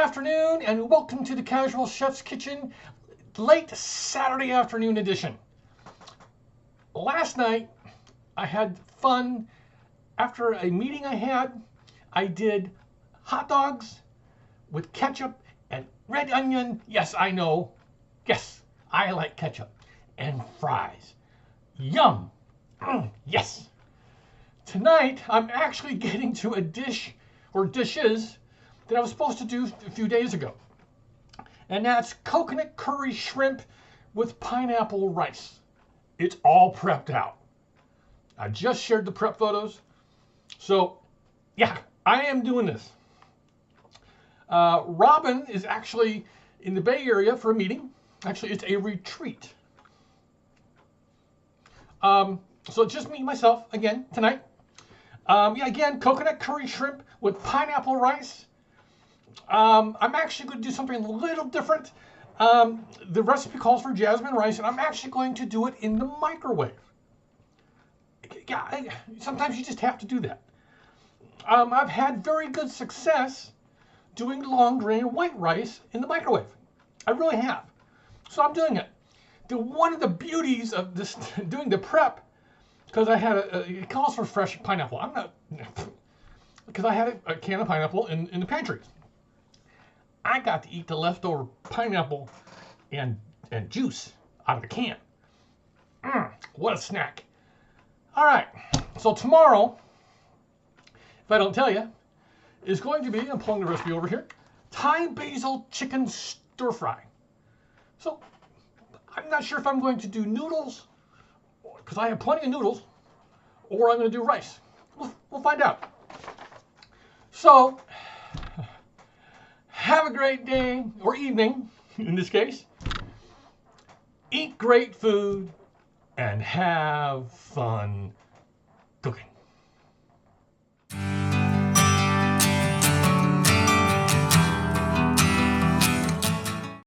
afternoon and welcome to the Casual Chef's Kitchen late Saturday afternoon edition. Last night I had fun. After a meeting I did hot dogs with ketchup and red onion. Yes, I know. Yes, I like ketchup. And fries. Yum. Yes. Tonight I'm actually getting to a dish or dishes that I was supposed to do a few days ago. And that's coconut curry shrimp with pineapple rice. It's all prepped out. I just shared the prep photos. So, yeah, I am doing this. Robin is actually in the Bay Area for a meeting. Actually, it's a retreat. So it's just me, myself, again, tonight. Again, coconut curry shrimp with pineapple rice. I'm actually going to do something a little different. The recipe calls for jasmine rice, and I'm actually going to do it in the microwave. Yeah, sometimes you just have to do that. I've had very good success doing long grain white rice in the microwave. I really have. So I'm doing it. One of the beauties of this doing the prep, because I had it calls for fresh pineapple. Because I had a can of pineapple in the pantry. I got to eat the leftover pineapple and juice out of the can. What a snack. All right, so tomorrow, if I don't tell you, is going to be, I'm pulling the recipe over here, Thai basil chicken stir fry. So I'm not sure if I'm going to do noodles, because I have plenty of noodles, or I'm going to do rice. We'll find out. So, have a great day, or evening, in this case. Eat great food, and have fun cooking.